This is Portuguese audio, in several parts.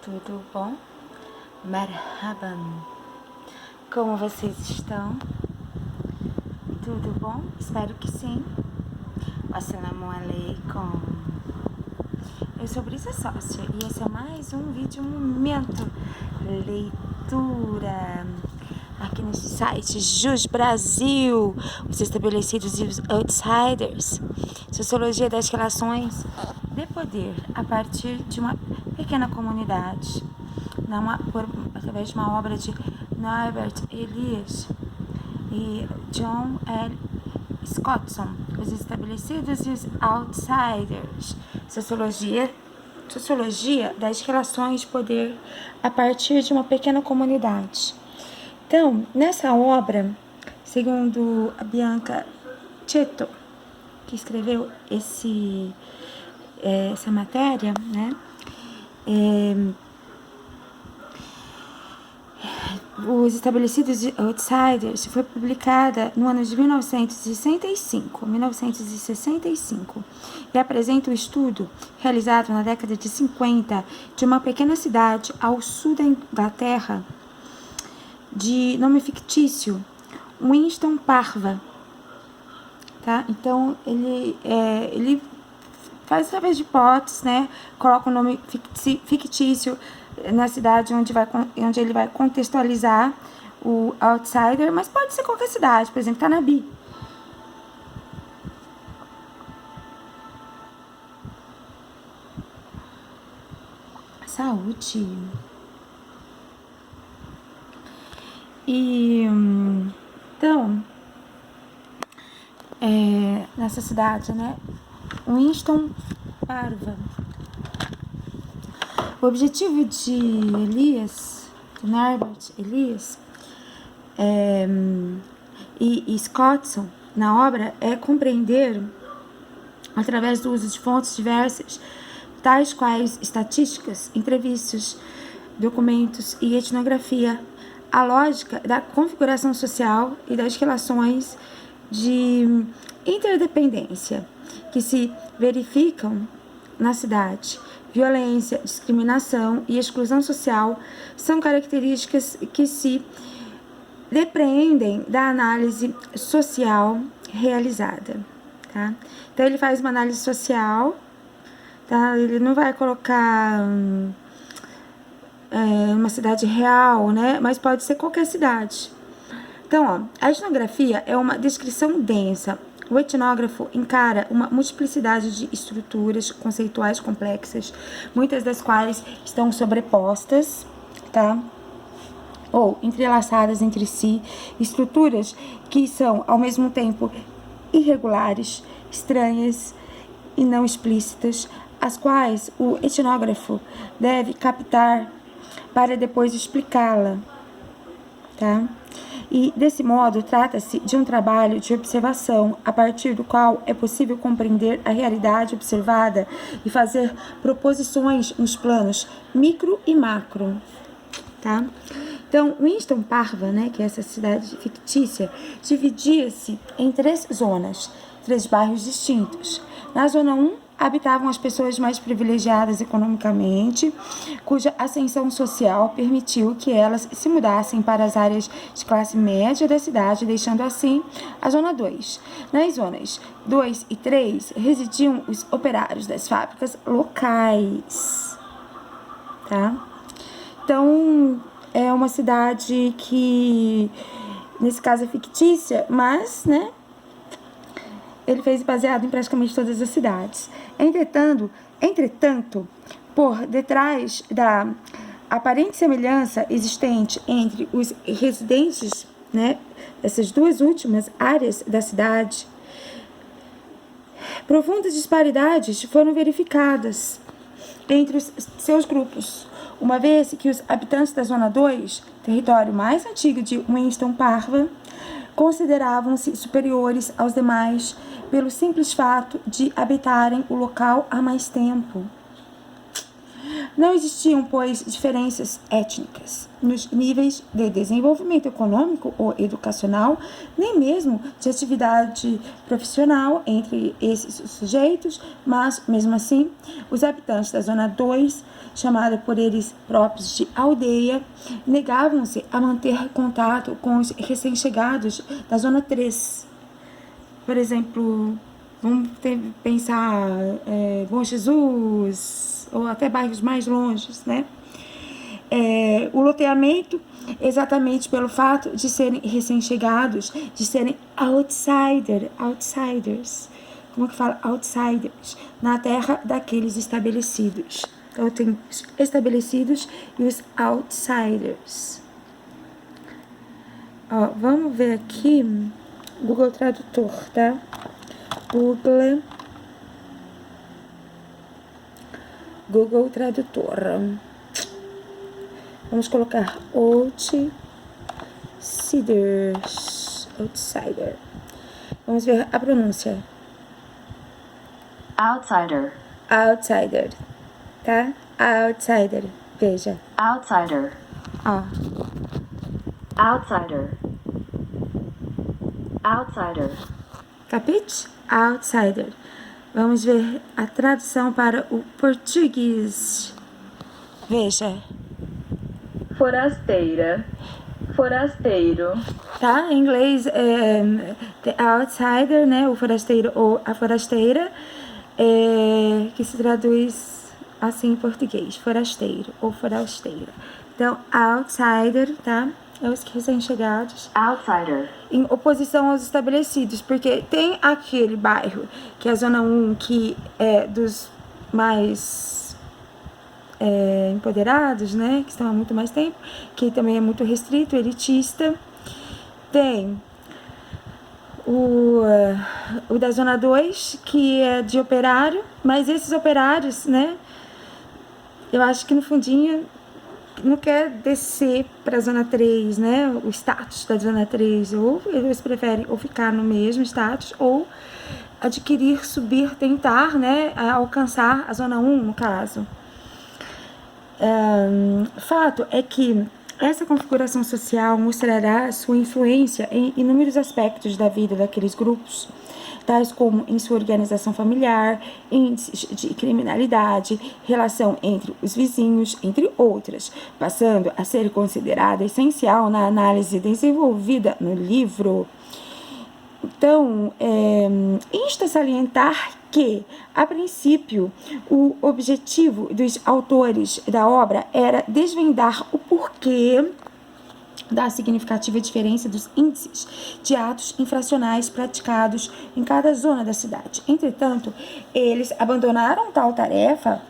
Tudo bom? Marhaban! Como vocês estão? Tudo bom? Espero que sim. Assalamu alaikum. Eu sou Brisa Sócia e esse é mais um vídeo Momento Leitura aqui nesse site Jus Brasil, os estabelecidos e os outsiders, sociologia das relações de poder a partir de uma pequena comunidade, através de uma obra de Norbert Elias e John L. Scottson, os estabelecidos e os outsiders, sociologia das relações de poder a partir de uma pequena comunidade. Então, nessa obra, segundo a Bianca Cetto, que escreveu essa matéria, né? Os Estabelecidos e Outsiders foi publicada no ano de 1965 e apresenta o estudo realizado na década de 50 de uma pequena cidade ao sul da Inglaterra de nome fictício, Winston Parva, tá? Então ele faz através de hipóteses, né? Coloca um nome fictício na cidade onde ele vai contextualizar o outsider, mas pode ser qualquer cidade, por exemplo, Tanabe. Saúde. E então, nessa cidade, né? Winston Parva. O objetivo de Norbert Elias e Scottson na obra é compreender, através do uso de fontes diversas, tais quais estatísticas, entrevistas, documentos e etnografia, a lógica da configuração social e das relações de interdependência que se verificam na cidade. Violência, discriminação e exclusão social são características que se depreendem da análise social realizada, tá? Então, ele faz uma análise social, tá? Ele não vai colocar uma cidade real, né? Mas pode ser qualquer cidade. Então, a etnografia é uma descrição densa. O etnógrafo encara uma multiplicidade de estruturas conceituais complexas, muitas das quais estão sobrepostas, tá? Ou entrelaçadas entre si, estruturas que são, ao mesmo tempo, irregulares, estranhas e não explícitas, as quais o etnógrafo deve captar para depois explicá-la, tá? E, desse modo, trata-se de um trabalho de observação, a partir do qual é possível compreender a realidade observada e fazer proposições nos planos micro e macro, tá? Então, Winston Parva, né, que é essa cidade fictícia, dividia-se em 3 zonas, 3 bairros distintos. Na zona 1, habitavam as pessoas mais privilegiadas economicamente, cuja ascensão social permitiu que elas se mudassem para as áreas de classe média da cidade, deixando assim a zona 2. Nas zonas 2 e 3 residiam os operários das fábricas locais, tá? Então, é uma cidade que, nesse caso, é fictícia, mas, né, ele fez baseado em praticamente todas as cidades. Entretanto, por detrás da aparente semelhança existente entre os residentes, né, dessas 2 últimas áreas da cidade, profundas disparidades foram verificadas entre os seus grupos, uma vez que os habitantes da Zona 2, território mais antigo de Winston Parva, consideravam-se superiores aos demais pelo simples fato de habitarem o local há mais tempo. Não existiam, pois, diferenças étnicas nos níveis de desenvolvimento econômico ou educacional, nem mesmo de atividade profissional entre esses sujeitos, mas, mesmo assim, os habitantes da Zona 2, chamada por eles próprios de aldeia, negavam-se a manter contato com os recém-chegados da Zona 3. Por exemplo, vamos pensar Bom Jesus, ou até bairros mais longes, né? O loteamento, exatamente pelo fato de serem recém-chegados, de serem outsiders. Como que fala? Outsiders, na terra daqueles estabelecidos. Então, tem os estabelecidos e os outsiders. Ó, vamos ver aqui, Google Tradutor, tá? Google Tradutor. Vamos colocar outsider. Vamos ver a pronúncia. Outsider. Outsider, tá? Outsider, veja. Outsider. Ó. Outsider. Outsider. Capite? Outsider. Vamos ver a tradução para o português. Veja. Forasteira. Forasteiro. Tá? Em inglês, the outsider, né? O forasteiro ou a forasteira, que se traduz assim em português, forasteiro ou forasteira. Então, outsider, tá? É os recém-chegados. Outsider. Em oposição aos estabelecidos, porque tem aquele bairro, que é a Zona 1, que é dos mais empoderados, né? Que estão há muito mais tempo, que também é muito restrito, elitista. Tem o da Zona 2, que é de operário, mas esses operários, né? Eu acho que no fundinho não quer descer para a Zona 3, né? O status da Zona 3, ou eles preferem ou ficar no mesmo status, ou adquirir, subir, tentar, né? Alcançar a Zona 1, no caso. Fato é que essa configuração social mostrará sua influência em inúmeros aspectos da vida daqueles grupos, tais como em sua organização familiar, índices de criminalidade, relação entre os vizinhos, entre outras, passando a ser considerada essencial na análise desenvolvida no livro. Então, insta a salientar que, a princípio, o objetivo dos autores da obra era desvendar o porquê da significativa diferença dos índices de atos infracionais praticados em cada zona da cidade. Entretanto, eles abandonaram tal tarefa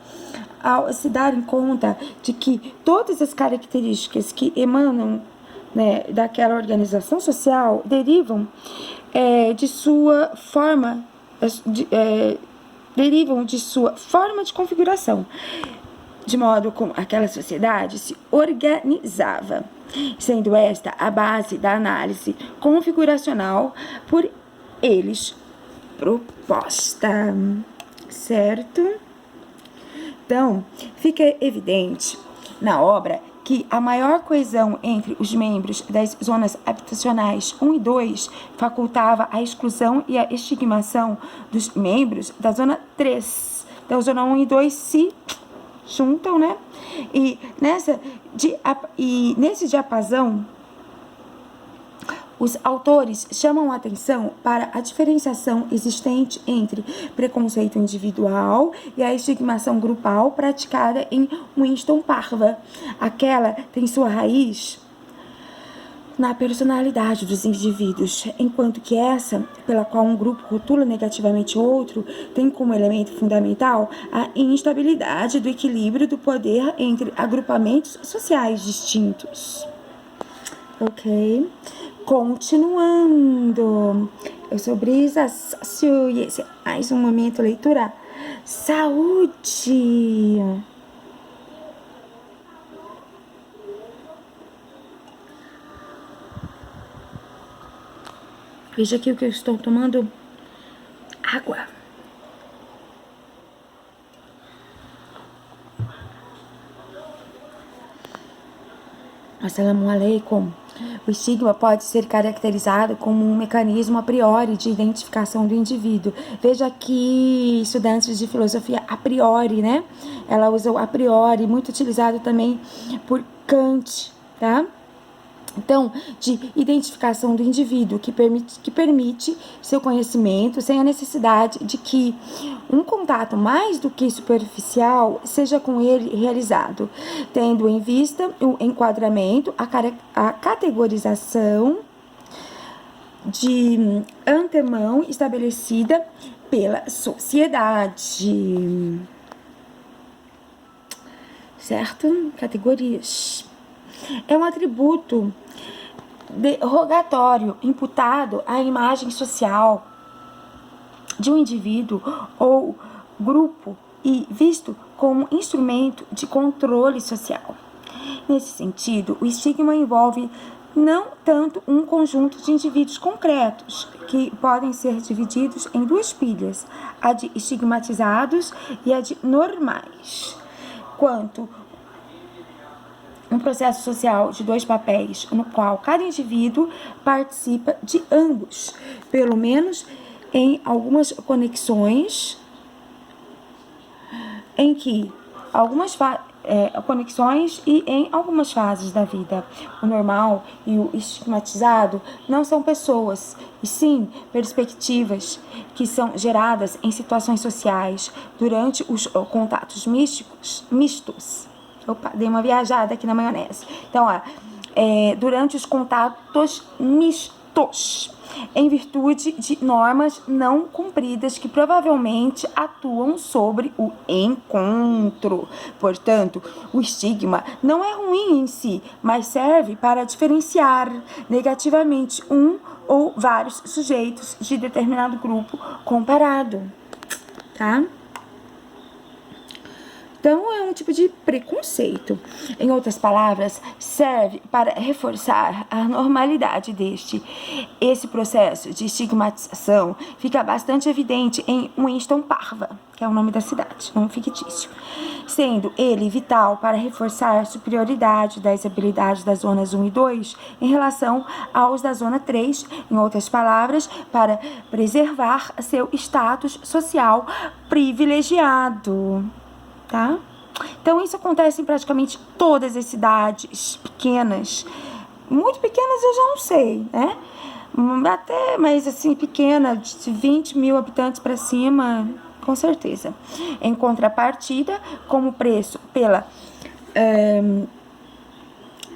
ao se darem conta de que todas as características que emanam, né, daquela organização social derivam de sua forma de configuração, de modo como aquela sociedade se organizava, sendo esta a base da análise configuracional por eles proposta, certo? Então, fica evidente na obra que a maior coesão entre os membros das zonas habitacionais 1 e 2 facultava a exclusão e a estigmação dos membros da zona 3. Então, a zona 1 e 2 se juntam, né? E nesse diapasão, os autores chamam a atenção para a diferenciação existente entre preconceito individual e a estigmação grupal praticada em Winston Parva. Aquela tem sua raiz na personalidade dos indivíduos, enquanto que essa, pela qual um grupo rotula negativamente outro, tem como elemento fundamental a instabilidade do equilíbrio do poder entre agrupamentos sociais distintos. Ok? Continuando, eu sou Brisa Sócio e esse é mais um momento leitura saúde. Veja aqui o que eu estou tomando: água. Assalamu alaikum. O estigma pode ser caracterizado como um mecanismo a priori de identificação do indivíduo. Veja aqui, estudantes de filosofia, a priori, né? Ela usa o a priori, muito utilizado também por Kant, tá? Então, de identificação do indivíduo, que permite seu conhecimento sem a necessidade de que um contato mais do que superficial seja com ele realizado, tendo em vista o enquadramento, a categorização de antemão estabelecida pela sociedade. Certo? Categorias. É um atributo derogatório imputado à imagem social de um indivíduo ou grupo e visto como instrumento de controle social. Nesse sentido, o estigma envolve não tanto um conjunto de indivíduos concretos, que podem ser divididos em duas pilhas, a de estigmatizados e a de normais, quanto um processo social de dois papéis, no qual cada indivíduo participa de ambos, pelo menos em algumas conexões, em que conexões e em algumas fases da vida. O normal e o estigmatizado não são pessoas, e sim perspectivas que são geradas em situações sociais durante os contatos mistos. Opa, dei uma viajada aqui na maionese. Então, durante os contatos mistos, em virtude de normas não cumpridas que provavelmente atuam sobre o encontro. Portanto, o estigma não é ruim em si, mas serve para diferenciar negativamente um ou vários sujeitos de determinado grupo comparado, tá? Então, é um tipo de preconceito. Em outras palavras, serve para reforçar a normalidade deste. Esse processo de estigmatização fica bastante evidente em Winston Parva, que é o nome da cidade, nome fictício, sendo ele vital para reforçar a superioridade das habilidades das zonas 1 e 2 em relação aos da zona 3, em outras palavras, para preservar seu status social privilegiado. Tá? Então, isso acontece em praticamente todas as cidades pequenas. Muito pequenas eu já não sei, né? Mas assim, pequena, de 20 mil habitantes para cima, com certeza. Em contrapartida, como preço pela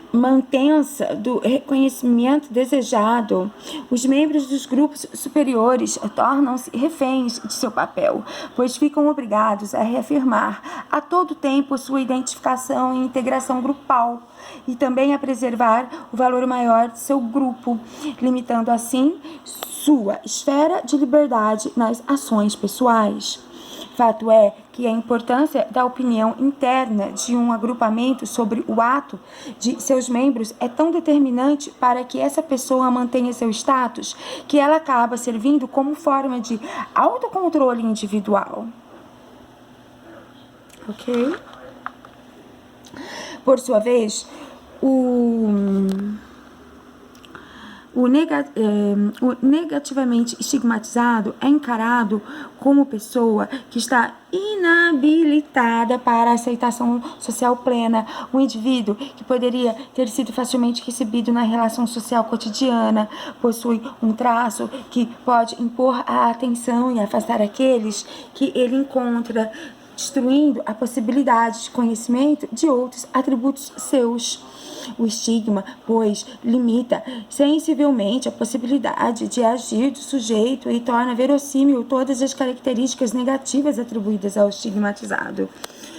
mantença do reconhecimento desejado, os membros dos grupos superiores tornam-se reféns de seu papel, pois ficam obrigados a reafirmar a todo tempo sua identificação e integração grupal e também a preservar o valor maior de seu grupo, limitando assim sua esfera de liberdade nas ações pessoais. Fato é que a importância da opinião interna de um agrupamento sobre o ato de seus membros é tão determinante para que essa pessoa mantenha seu status que ela acaba servindo como forma de autocontrole individual. Ok? Por sua vez, o negativamente estigmatizado é encarado como pessoa que está inabilitada para a aceitação social plena, um indivíduo que poderia ter sido facilmente recebido na relação social cotidiana, possui um traço que pode impor a atenção e afastar aqueles que ele encontra, destruindo a possibilidade de conhecimento de outros atributos seus. O estigma, pois, limita sensivelmente a possibilidade de agir do sujeito e torna verossímil todas as características negativas atribuídas ao estigmatizado.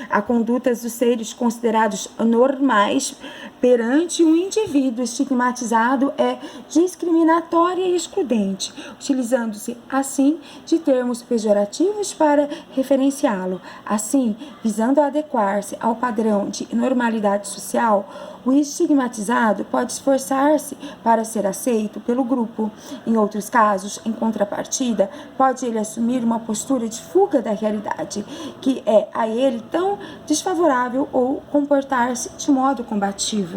A conduta dos seres considerados normais perante um indivíduo estigmatizado é discriminatória e excludente, utilizando-se, assim, de termos pejorativos para referenciá-lo. Assim, visando adequar-se ao padrão de normalidade social, o estigmatizado pode esforçar-se para ser aceito pelo grupo. Em outros casos, em contrapartida, pode ele assumir uma postura de fuga da realidade, que é a ele tão desfavorável, ou comportar-se de modo combativo.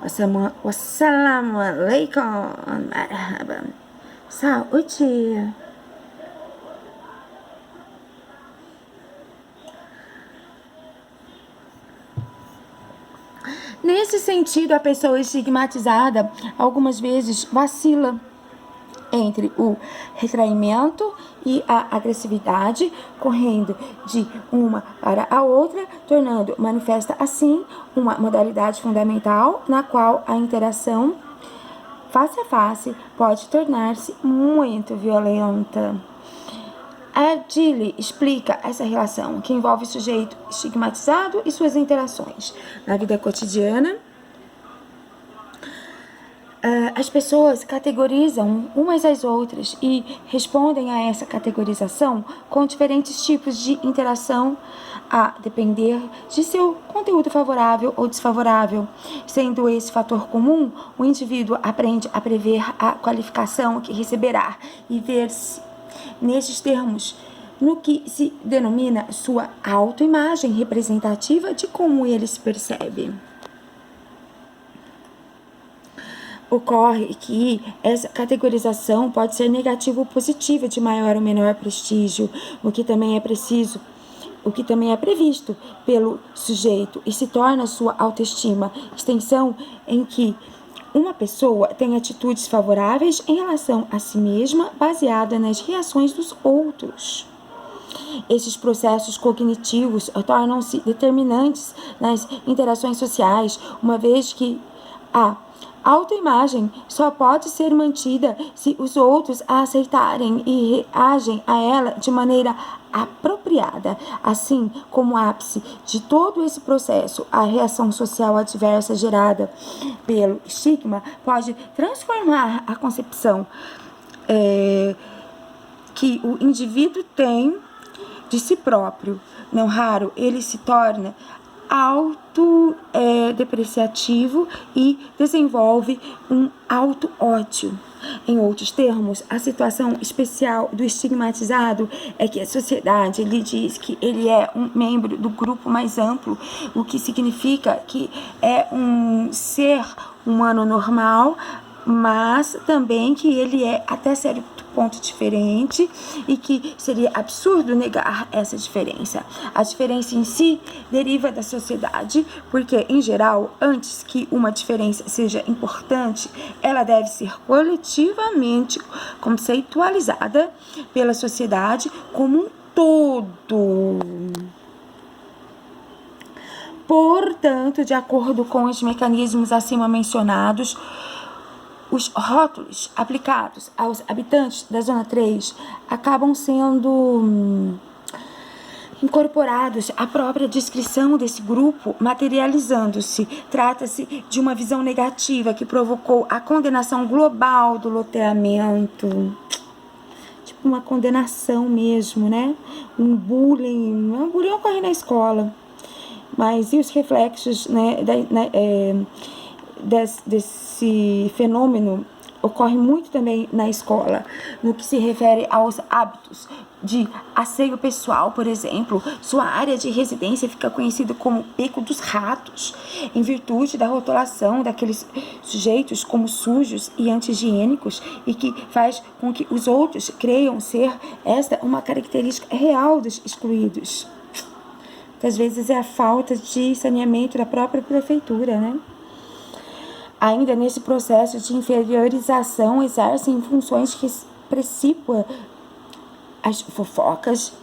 Wassalamu alaikum. Marhaba. Saúde. Nesse sentido, a pessoa estigmatizada algumas vezes vacila entre o retraimento e a agressividade, correndo de uma para a outra, tornando manifesta assim uma modalidade fundamental na qual a interação face a face pode tornar-se muito violenta. A Gilly explica essa relação que envolve o sujeito estigmatizado e suas interações na vida cotidiana. As pessoas categorizam umas às outras e respondem a essa categorização com diferentes tipos de interação a depender de seu conteúdo favorável ou desfavorável. Sendo esse fator comum, o indivíduo aprende a prever a qualificação que receberá e ver-se nesses termos no que se denomina sua autoimagem representativa de como ele se percebe. Ocorre que essa categorização pode ser negativa ou positiva, de maior ou menor prestígio, o que também é previsto pelo sujeito e se torna sua autoestima, extensão em que uma pessoa tem atitudes favoráveis em relação a si mesma, baseada nas reações dos outros. Esses processos cognitivos tornam-se determinantes nas interações sociais, uma vez que a autoimagem só pode ser mantida se os outros a aceitarem e reagem a ela de maneira apropriada. Assim como ápice de todo esse processo, a reação social adversa gerada pelo estigma pode transformar a concepção que o indivíduo tem de si próprio. Não raro, ele se torna autodepreciativo e desenvolve um auto-ódio. Em outros termos, a situação especial do estigmatizado é que a sociedade lhe diz que ele é um membro do grupo mais amplo, o que significa que é um ser humano normal, mas também que ele é até certo ponto diferente e que seria absurdo negar essa diferença. A diferença em si deriva da sociedade, porque, em geral, antes que uma diferença seja importante, ela deve ser coletivamente conceitualizada pela sociedade como um todo. Portanto, de acordo com os mecanismos acima mencionados, os rótulos aplicados aos habitantes da Zona 3 acabam sendo incorporados à própria descrição desse grupo, materializando-se. Trata-se de uma visão negativa que provocou a condenação global do loteamento. Tipo uma condenação mesmo, né? Um bullying ocorre na escola. Mas e os reflexos, né, desse fenômeno ocorre muito também na escola, no que se refere aos hábitos de asseio pessoal, por exemplo. Sua área de residência fica conhecida como Beco dos Ratos, em virtude da rotulação daqueles sujeitos como sujos e anti-higiênicos, e que faz com que os outros creiam ser esta uma característica real dos excluídos. Muitas vezes é a falta de saneamento da própria prefeitura, né? Ainda nesse processo de inferiorização, exercem funções que precipam as fofocas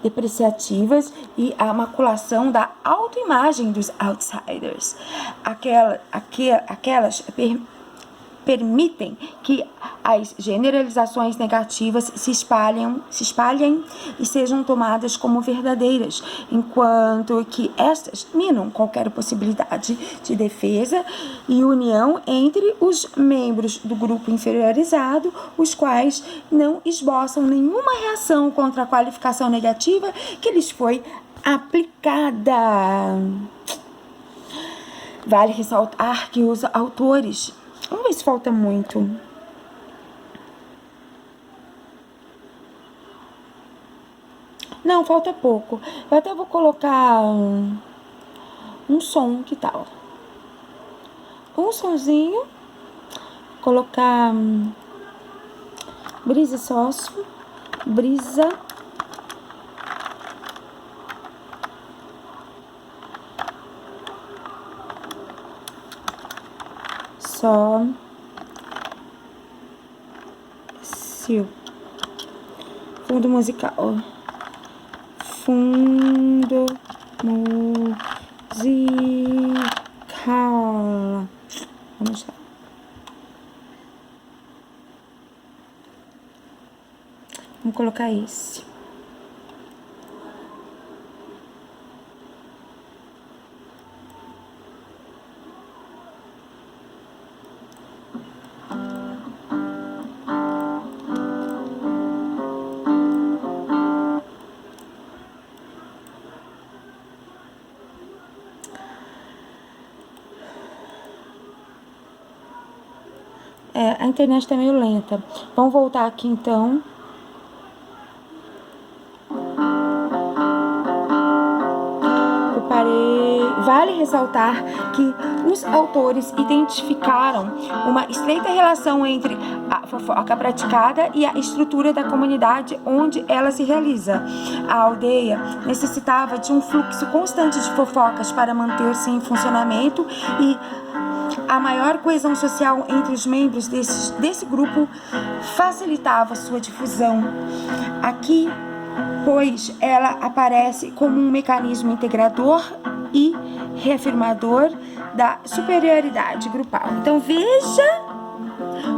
depreciativas e a maculação da autoimagem dos outsiders. Aquelas permitem que as generalizações negativas se espalhem e sejam tomadas como verdadeiras, enquanto que estas minam qualquer possibilidade de defesa e união entre os membros do grupo inferiorizado, os quais não esboçam nenhuma reação contra a qualificação negativa que lhes foi aplicada. Vale ressaltar que os autores... Vamos ver se falta muito. Não, falta pouco. Eu até vou colocar um som, que tal? um sonzinho, colocar brisa sócio, brisa só fundo musical, fundo musical, vamos lá. Vamos colocar esse. A internet tá meio lenta. Vamos voltar aqui então. Vale ressaltar que os autores identificaram uma estreita relação entre a fofoca praticada e a estrutura da comunidade onde ela se realiza. A aldeia necessitava de um fluxo constante de fofocas para manter-se em funcionamento e a maior coesão social entre os membros desse grupo facilitava sua difusão. Aqui, pois, ela aparece como um mecanismo integrador e reafirmador da superioridade grupal. Então, veja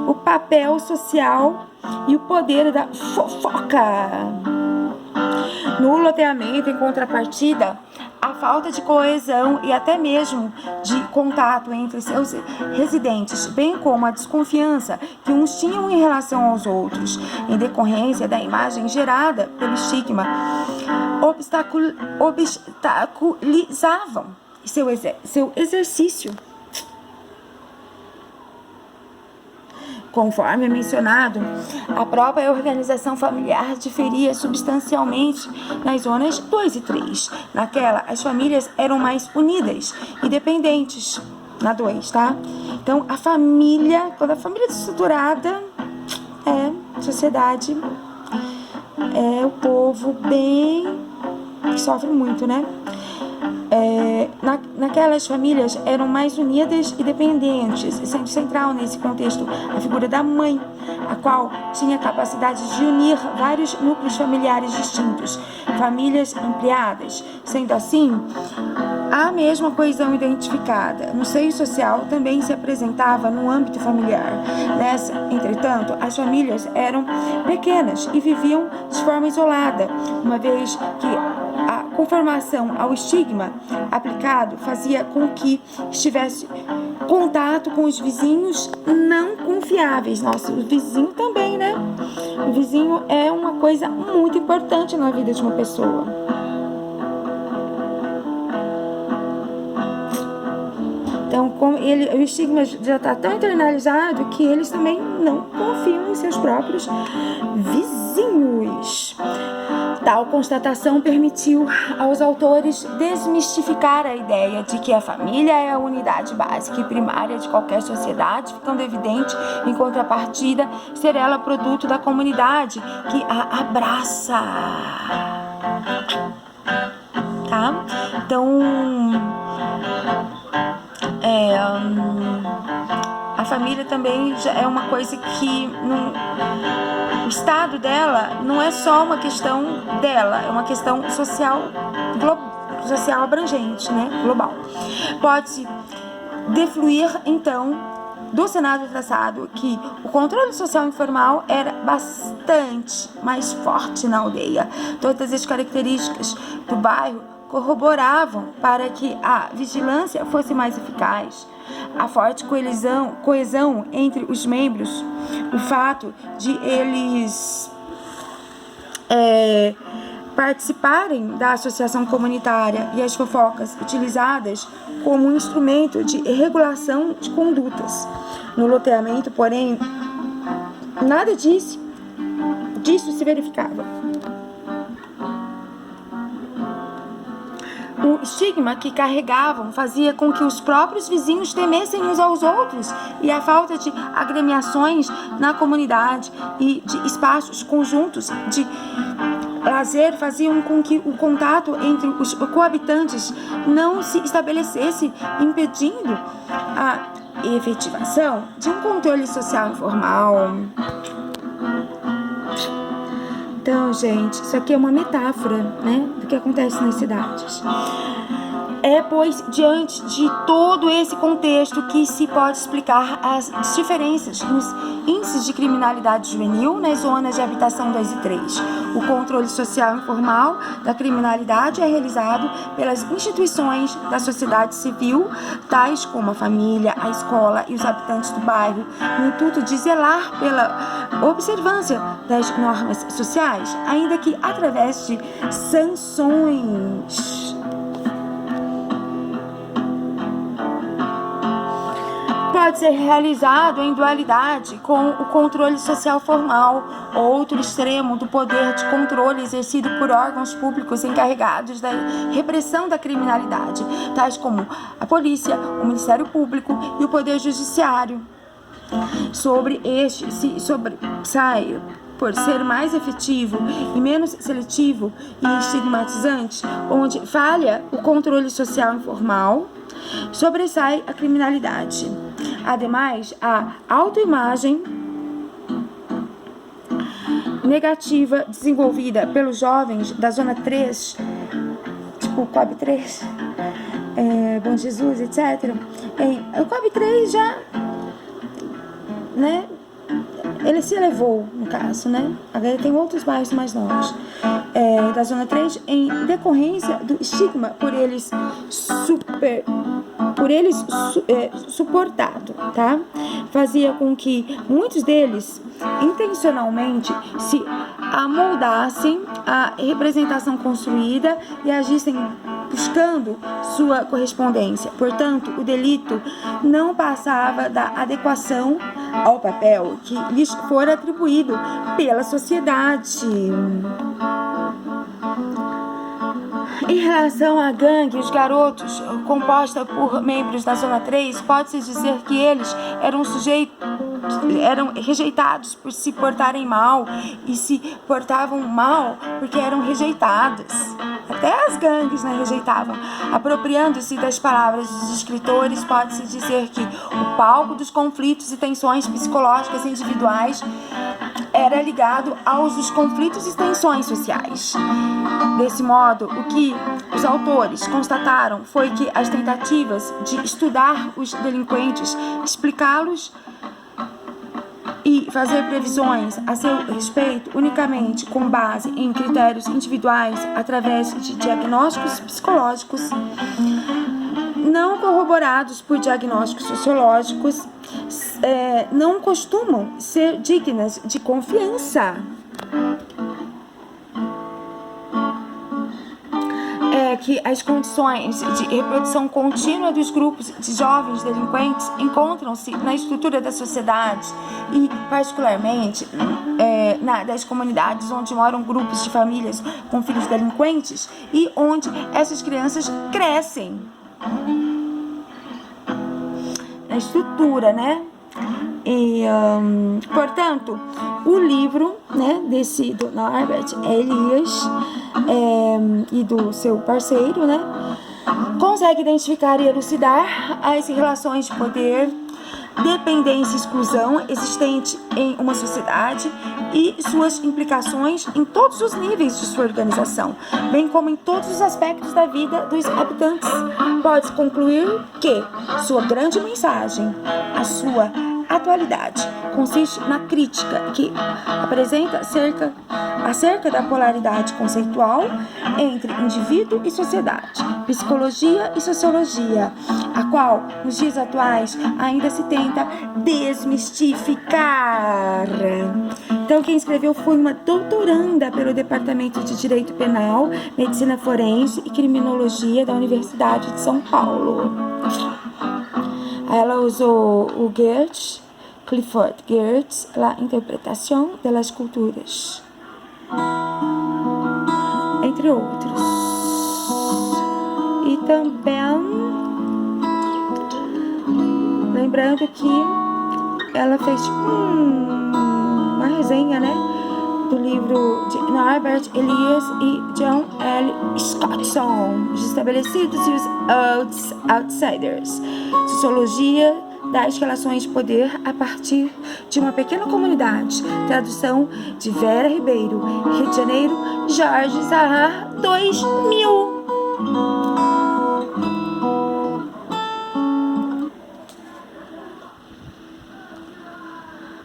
o papel social e o poder da fofoca. No loteamento, em contrapartida, a falta de coesão e até mesmo de contato entre seus residentes, bem como a desconfiança que uns tinham em relação aos outros, em decorrência da imagem gerada pelo estigma, obstaculizavam seu exercício. Conforme mencionado, a própria organização familiar diferia substancialmente nas zonas 2 e 3. Naquela, as famílias eram mais unidas e dependentes. Na 2, tá? Então, a família, quando a família é estruturada, sociedade, o povo bem que sofre muito, né? Naquelas famílias eram mais unidas e dependentes, sendo central nesse contexto a figura da mãe, a qual tinha a capacidade de unir vários núcleos familiares distintos, famílias ampliadas. Sendo assim, a mesma coesão identificada no seio social também se apresentava no âmbito familiar. Entretanto, as famílias eram pequenas e viviam de forma isolada, uma vez que a conformação ao estigma aplicado fazia com que estivesse contato com os vizinhos não confiáveis. Nossa, o vizinho também, né? O vizinho é uma coisa muito importante na vida de uma pessoa. Então, o estigma já está tão internalizado que eles também não confiam em seus próprios vizinhos. Tal constatação permitiu aos autores desmistificar a ideia de que a família é a unidade básica e primária de qualquer sociedade, ficando evidente, em contrapartida, ser ela produto da comunidade que a abraça. Tá? Então, a família também já é uma coisa que o estado dela não é só uma questão dela, é uma questão social abrangente, né? Global. Pode-se defluir, então, do cenário traçado que o controle social informal era bastante mais forte na aldeia. Todas as características do bairro corroboravam para que a vigilância fosse mais eficaz. A forte coesão entre os membros, o fato de eles participarem da associação comunitária e as fofocas utilizadas como um instrumento de regulação de condutas. No loteamento, porém, nada disso se verificava. O estigma que carregavam fazia com que os próprios vizinhos temessem uns aos outros, e a falta de agremiações na comunidade e de espaços conjuntos de lazer faziam com que o contato entre os coabitantes não se estabelecesse, impedindo a efetivação de um controle social informal. Então, gente, isso aqui é uma metáfora, né, do que acontece nas cidades. É, pois, diante de todo esse contexto que se pode explicar as diferenças nos índices de criminalidade juvenil nas zonas de habitação 2 e 3. O controle social informal da criminalidade é realizado pelas instituições da sociedade civil, tais como a família, a escola e os habitantes do bairro, no intuito de zelar pela observância das normas sociais, ainda que através de sanções. Pode ser realizado em dualidade com o controle social formal, outro extremo do poder de controle exercido por órgãos públicos encarregados da repressão da criminalidade, tais como a polícia, o Ministério Público e o Poder Judiciário. Sobre este se sobressai, por ser mais efetivo e menos seletivo e estigmatizante, onde falha o controle social informal, sobressai a criminalidade. Ademais, a autoimagem negativa desenvolvida pelos jovens da Zona 3, tipo o COB 3, Bom Jesus, etc. O COB 3 já, né, ele se elevou, no caso, né? Agora tem outros bairros mais novos da Zona 3, em decorrência do estigma por eles suportado, tá? Fazia com que muitos deles intencionalmente se amoldassem à representação construída e agissem buscando sua correspondência. Portanto, o delito não passava da adequação ao papel que lhes fora atribuído pela sociedade. Em relação à gangue, os garotos, composta por membros da Zona 3, pode-se dizer que eles eram rejeitados por se portarem mal e se portavam mal porque eram rejeitados. Até as gangues, né, rejeitavam. Apropriando-se das palavras dos escritores, pode-se dizer que o palco dos conflitos e tensões psicológicas individuais era ligado aos dos conflitos e tensões sociais. Desse modo, o que os autores constataram foi que as tentativas de estudar os delinquentes, explicá-los e fazer previsões a seu respeito unicamente com base em critérios individuais através de diagnósticos psicológicos não corroborados por diagnósticos sociológicos não costumam ser dignas de confiança. Que as condições de reprodução contínua dos grupos de jovens delinquentes encontram-se na estrutura da sociedade e, particularmente, das comunidades onde moram grupos de famílias com filhos delinquentes e onde essas crianças crescem. Na estrutura, né? E, portanto, o livro, né, do Norbert Elias e do seu parceiro, né, consegue identificar e elucidar as relações de poder, dependência e exclusão existente em uma sociedade e suas implicações em todos os níveis de sua organização, bem como em todos os aspectos da vida dos habitantes. Pode-se concluir que sua grande mensagem, a sua atualidade, consiste na crítica que apresenta acerca da polaridade conceitual entre indivíduo e sociedade, psicologia e sociologia, a qual, nos dias atuais, ainda se tenta desmistificar. Então, quem escreveu foi uma doutoranda pelo Departamento de Direito Penal, Medicina Forense e Criminologia da Universidade de São Paulo. Ela usou o Clifford Geertz, La Interpretación de las Culturas, entre outros. também, lembrando que ela fez uma resenha, né, do livro de Norbert Elias e John L. Scottson, Os Estabelecidos e os Outsiders, Sociologia das Relações de Poder a partir de uma pequena comunidade. Tradução de Vera Ribeiro, Rio de Janeiro, Jorge Zahar, 2000.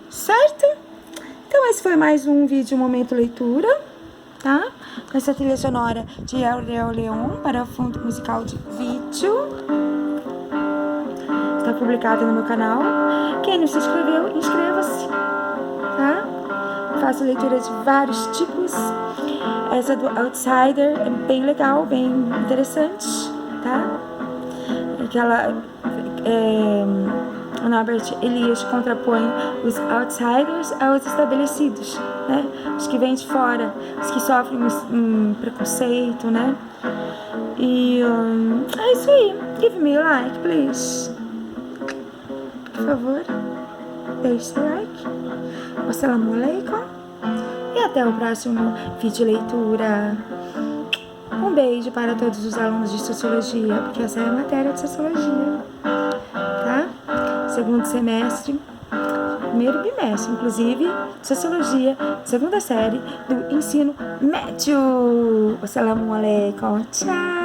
Certo? Então esse foi mais um vídeo Momento Leitura, tá? Essa trilha sonora de El Leon para o fundo musical de vídeo. Está publicada no meu canal. Quem não se inscreveu, inscreva-se, tá? Faço leitura de vários tipos. Essa do Outsider é bem legal, bem interessante, tá? Aquela o Norbert Elias contrapõe os outsiders aos estabelecidos, né? Os que vêm de fora, os que sofrem um preconceito, né? E é isso aí. Give me a like, please. Por favor, deixe seu like. Wassalamu alaikum. E até o próximo vídeo leitura. Um beijo para todos os alunos de Sociologia, porque essa é a matéria de Sociologia, tá? Segundo semestre, primeiro bimestre, inclusive, Sociologia, segunda série do ensino médio. Wassalamu alaikum. Tchau!